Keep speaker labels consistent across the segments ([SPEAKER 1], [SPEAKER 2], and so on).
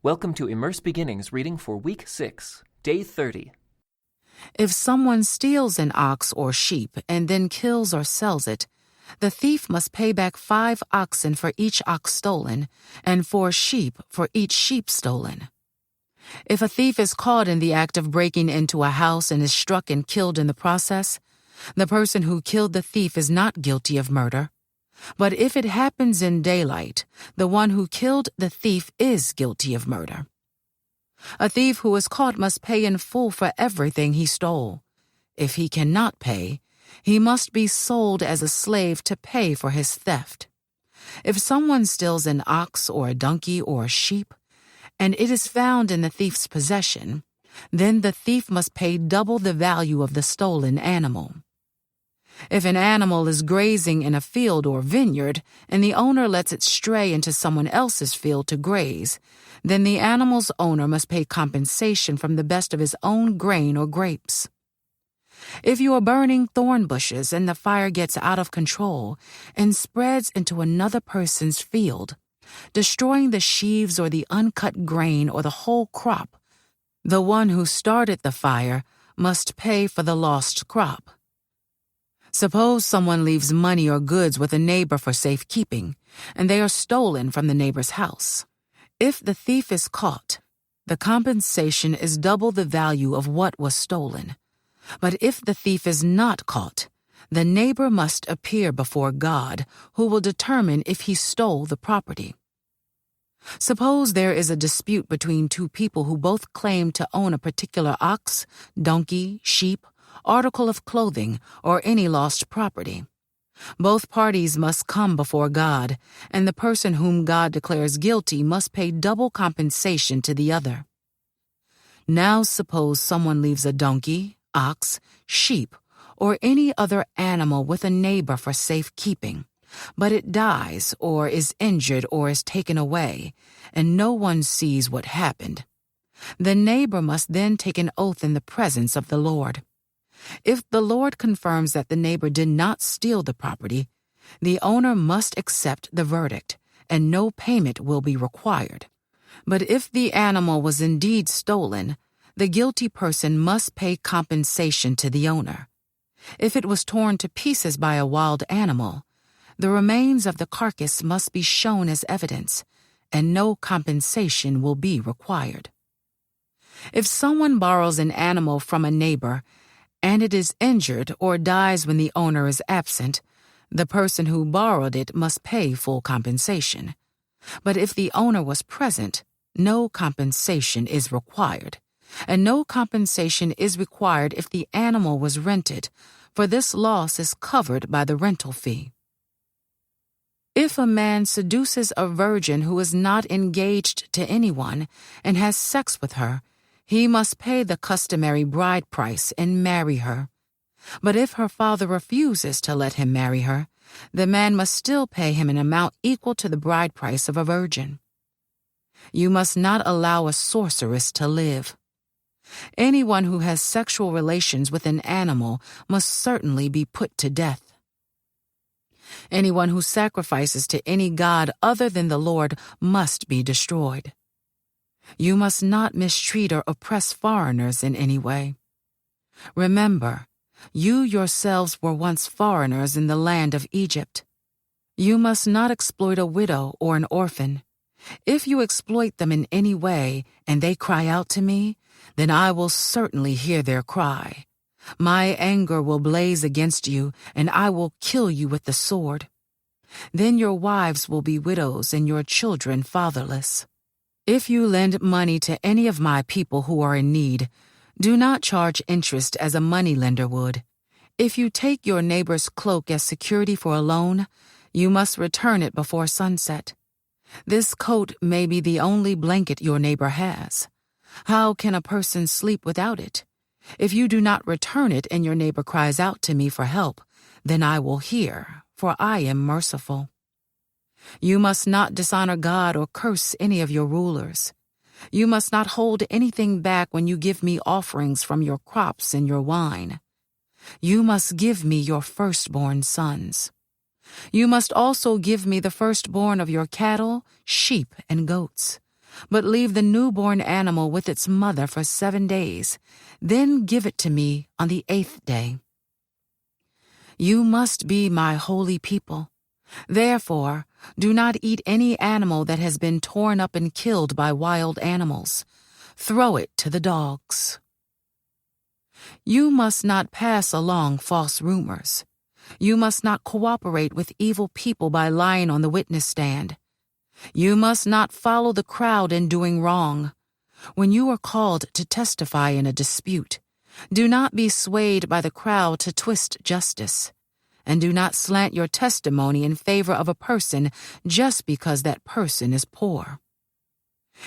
[SPEAKER 1] Welcome to Immerse Beginnings reading for Week 6, Day 30.
[SPEAKER 2] If someone steals an ox or sheep and then kills or sells it, the thief must pay back 5 oxen for each ox stolen, and 4 sheep for each sheep stolen. If a thief is caught in the act of breaking into a house and is struck and killed in the process, the person who killed the thief is not guilty of murder. But if it happens in daylight, the one who killed the thief is guilty of murder. A thief who is caught must pay in full for everything he stole. If he cannot pay, he must be sold as a slave to pay for his theft. If someone steals an ox or a donkey or a sheep, and it is found in the thief's possession, then the thief must pay double the value of the stolen animal. If an animal is grazing in a field or vineyard, and the owner lets it stray into someone else's field to graze, then the animal's owner must pay compensation from the best of his own grain or grapes. If you are burning thorn bushes and the fire gets out of control and spreads into another person's field, destroying the sheaves or the uncut grain or the whole crop, the one who started the fire must pay for the lost crop. Suppose someone leaves money or goods with a neighbor for safekeeping, and they are stolen from the neighbor's house. If the thief is caught, the compensation is double the value of what was stolen. But if the thief is not caught, the neighbor must appear before God, who will determine if he stole the property. Suppose there is a dispute between 2 people who both claim to own a particular ox, donkey, sheep, article of clothing, or any lost property. Both parties must come before God, and the person whom God declares guilty must pay double compensation to the other. Now suppose someone leaves a donkey, ox, sheep, or any other animal with a neighbor for safekeeping, but it dies or is injured or is taken away, and no one sees what happened. The neighbor must then take an oath in the presence of the Lord. If the Lord confirms that the neighbor did not steal the property, the owner must accept the verdict, and no payment will be required. But if the animal was indeed stolen, the guilty person must pay compensation to the owner. If it was torn to pieces by a wild animal, the remains of the carcass must be shown as evidence, and no compensation will be required. If someone borrows an animal from a neighbor, and it is injured or dies when the owner is absent, the person who borrowed it must pay full compensation. But if the owner was present, no compensation is required. And no compensation is required if the animal was rented, for this loss is covered by the rental fee. If a man seduces a virgin who is not engaged to anyone and has sex with her, he must pay the customary bride price and marry her. But if her father refuses to let him marry her, the man must still pay him an amount equal to the bride price of a virgin. You must not allow a sorceress to live. Anyone who has sexual relations with an animal must certainly be put to death. Anyone who sacrifices to any god other than the Lord must be destroyed. You must not mistreat or oppress foreigners in any way. Remember, you yourselves were once foreigners in the land of Egypt. You must not exploit a widow or an orphan. If you exploit them in any way and they cry out to me, then I will certainly hear their cry. My anger will blaze against you, and I will kill you with the sword. Then your wives will be widows and your children fatherless. If you lend money to any of my people who are in need, do not charge interest as a moneylender would. If you take your neighbor's cloak as security for a loan, you must return it before sunset. This coat may be the only blanket your neighbor has. How can a person sleep without it? If you do not return it and your neighbor cries out to me for help, then I will hear, for I am merciful. You must not dishonor God or curse any of your rulers. You must not hold anything back when you give me offerings from your crops and your wine. You must give me your firstborn sons. You must also give me the firstborn of your cattle, sheep, and goats. but leave the newborn animal with its mother for 7 days. Then give it to me on the 8th day. You must be my holy people. Therefore, do not eat any animal that has been torn up and killed by wild animals. Throw it to the dogs. You must not pass along false rumors. You must not cooperate with evil people by lying on the witness stand. You must not follow the crowd in doing wrong. When you are called to testify in a dispute, do not be swayed by the crowd to twist justice. And do not slant your testimony in favor of a person just because that person is poor.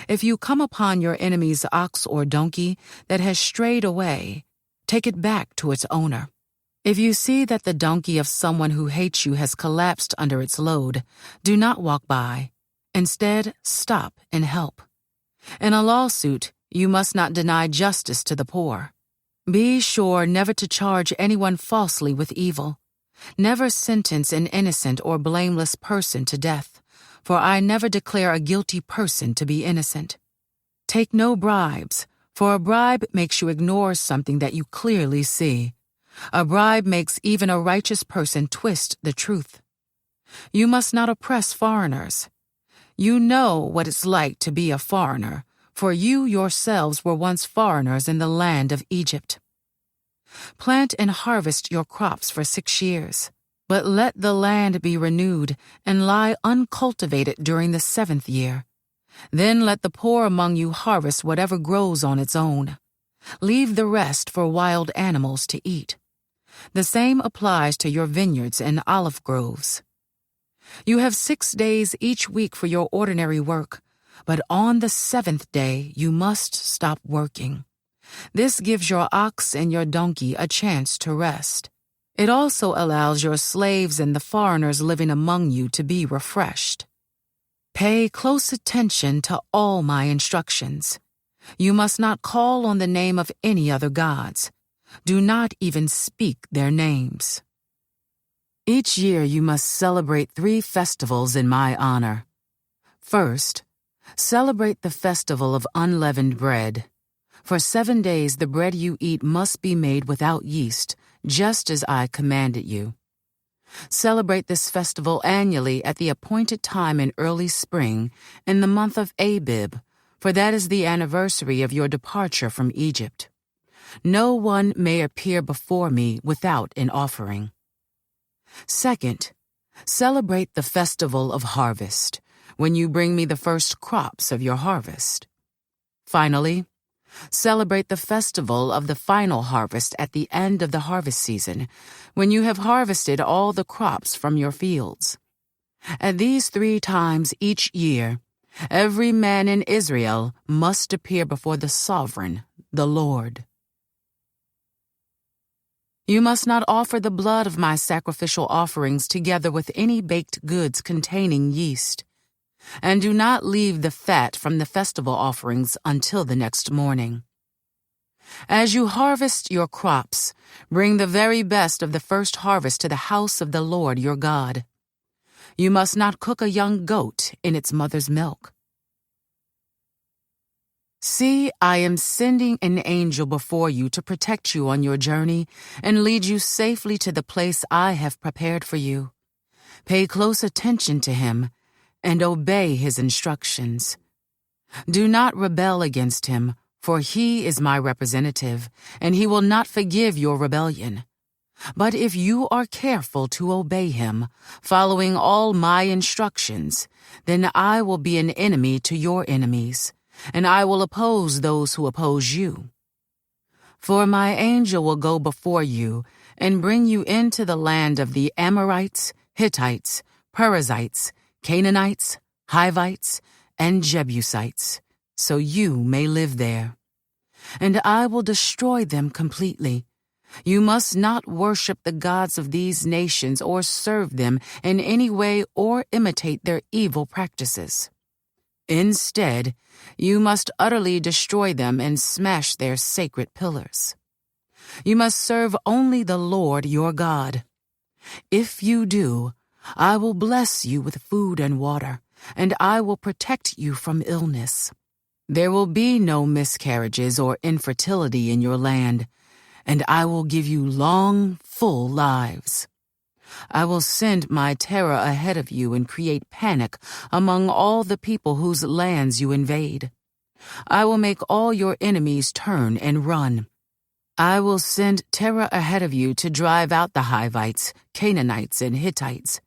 [SPEAKER 2] If you come upon your enemy's ox or donkey that has strayed away, take it back to its owner. If you see that the donkey of someone who hates you has collapsed under its load, do not walk by. Instead, stop and help. In a lawsuit, you must not deny justice to the poor. Be sure never to charge anyone falsely with evil. Never sentence an innocent or blameless person to death, for I never declare a guilty person to be innocent. Take no bribes, for a bribe makes you ignore something that you clearly see. A bribe makes even a righteous person twist the truth. You must not oppress foreigners. You know what it's like to be a foreigner, for you yourselves were once foreigners in the land of Egypt. Plant and harvest your crops for 6 years, but let the land be renewed and lie uncultivated during the 7th year. Then let the poor among you harvest whatever grows on its own. Leave the rest for wild animals to eat. The same applies to your vineyards and olive groves. You have 6 days each week for your ordinary work, but on the 7th day you must stop working. This gives your ox and your donkey a chance to rest. It also allows your slaves and the foreigners living among you to be refreshed. Pay close attention to all my instructions. You must not call on the name of any other gods. Do not even speak their names. Each year you must celebrate 3 festivals in my honor. First, celebrate the festival of unleavened bread. For 7 days the bread you eat must be made without yeast, just as I commanded you. Celebrate this festival annually at the appointed time in early spring, in the month of Abib, for that is the anniversary of your departure from Egypt. No one may appear before me without an offering. Second, celebrate the festival of harvest, when you bring me the first crops of your harvest. Finally, celebrate the festival of the final harvest at the end of the harvest season, when you have harvested all the crops from your fields. At these 3 times each year, every man in Israel must appear before the sovereign, the Lord. You must not offer the blood of my sacrificial offerings together with any baked goods containing yeast. And do not leave the fat from the festival offerings until the next morning. As you harvest your crops, bring the very best of the first harvest to the house of the Lord your God. You must not cook a young goat in its mother's milk. See, I am sending an angel before you to protect you on your journey and lead you safely to the place I have prepared for you. Pay close attention to him and obey his instructions. Do not rebel against him, for he is my representative, and he will not forgive your rebellion. But if you are careful to obey him, following all my instructions, then I will be an enemy to your enemies, and I will oppose those who oppose you. For my angel will go before you and bring you into the land of the Amorites, Hittites, Perizzites, Canaanites, Hivites, and Jebusites, so you may live there. And I will destroy them completely. You must not worship the gods of these nations or serve them in any way or imitate their evil practices. Instead, you must utterly destroy them and smash their sacred pillars. You must serve only the Lord your God. If you do, I will bless you with food and water, and I will protect you from illness. There will be no miscarriages or infertility in your land, and I will give you long, full lives. I will send my terror ahead of you and create panic among all the people whose lands you invade. I will make all your enemies turn and run. I will send terror ahead of you to drive out the Hivites, Canaanites, and Hittites.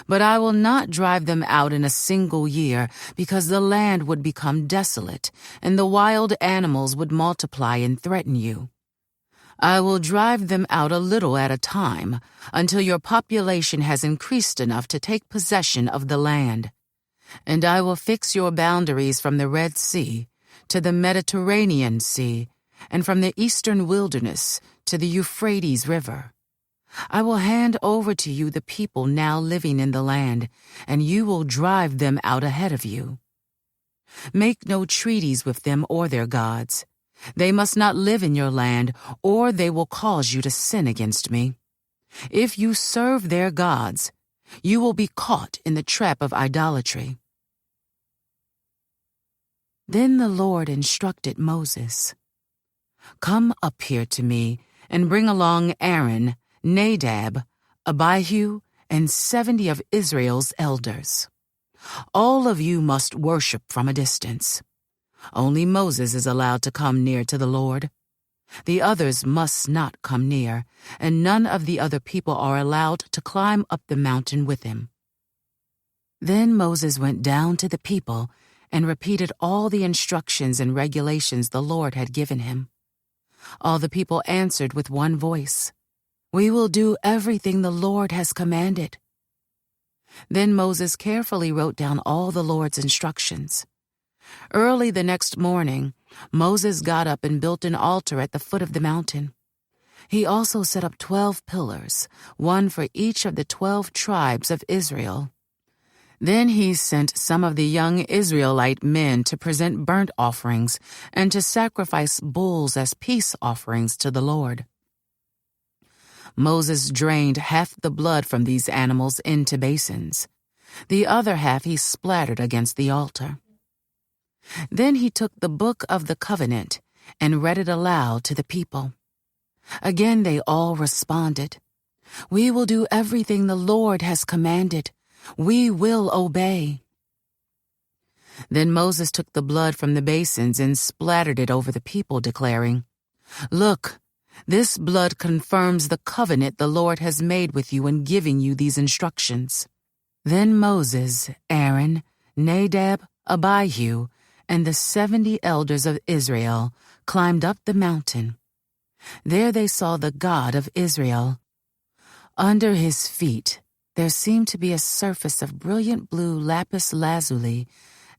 [SPEAKER 2] But I will not drive them out in a single year, because the land would become desolate, and the wild animals would multiply and threaten you. I will drive them out a little at a time, until your population has increased enough to take possession of the land. And I will fix your boundaries from the Red Sea to the Mediterranean Sea, and from the eastern wilderness to the Euphrates River. I will hand over to you the people now living in the land, and you will drive them out ahead of you. Make no treaties with them or their gods. They must not live in your land, or they will cause you to sin against me. If you serve their gods, you will be caught in the trap of idolatry. Then the Lord instructed Moses, "Come up here to me, and bring along Aaron, Nadab, Abihu, and 70 of Israel's elders. All of you must worship from a distance. Only Moses is allowed to come near to the Lord. The others must not come near, and none of the other people are allowed to climb up the mountain with him." Then Moses went down to the people and repeated all the instructions and regulations the Lord had given him. All the people answered with one voice, "We will do everything the Lord has commanded." Then Moses carefully wrote down all the Lord's instructions. Early the next morning, Moses got up and built an altar at the foot of the mountain. He also set up 12 pillars, one for each of the 12 tribes of Israel. Then he sent some of the young Israelite men to present burnt offerings and to sacrifice bulls as peace offerings to the Lord. Moses drained half the blood from these animals into basins. The other half he splattered against the altar. Then he took the book of the covenant and read it aloud to the people. Again they all responded, "We will do everything the Lord has commanded. We will obey." Then Moses took the blood from the basins and splattered it over the people, declaring, "Look, this blood confirms the covenant the Lord has made with you in giving you these instructions." Then Moses, Aaron, Nadab, Abihu, and the 70 elders of Israel climbed up the mountain. There they saw the God of Israel. Under his feet there seemed to be a surface of brilliant blue lapis lazuli,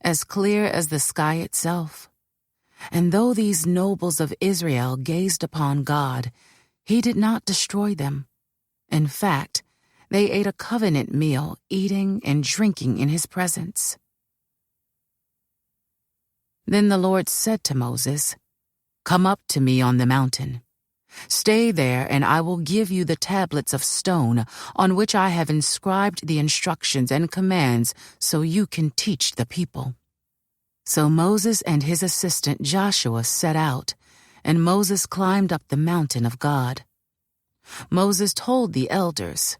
[SPEAKER 2] as clear as the sky itself. And though these nobles of Israel gazed upon God, he did not destroy them. In fact, they ate a covenant meal, eating and drinking in his presence. Then the Lord said to Moses, "Come up to me on the mountain. Stay there, and I will give you the tablets of stone on which I have inscribed the instructions and commands so you can teach the people." So Moses and his assistant Joshua set out, and Moses climbed up the mountain of God. Moses told the elders,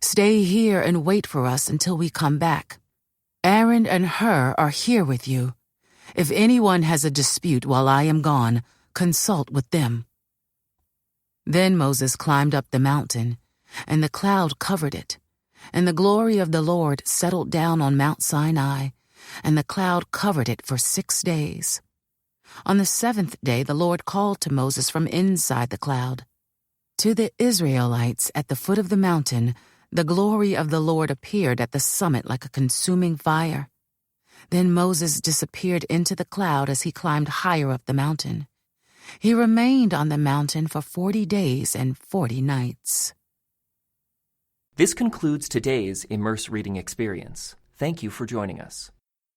[SPEAKER 2] "Stay here and wait for us until we come back. Aaron and Hur are here with you. If anyone has a dispute while I am gone, consult with them." Then Moses climbed up the mountain, and the cloud covered it, and the glory of the Lord settled down on Mount Sinai, and the cloud covered it for 6 days. On the 7th day the Lord called to Moses from inside the cloud. To the Israelites at the foot of the mountain, the glory of the Lord appeared at the summit like a consuming fire. Then Moses disappeared into the cloud as he climbed higher up the mountain. He remained on the mountain for 40 days and 40 nights.
[SPEAKER 1] This concludes today's Immerse Reading Experience. Thank you for joining us.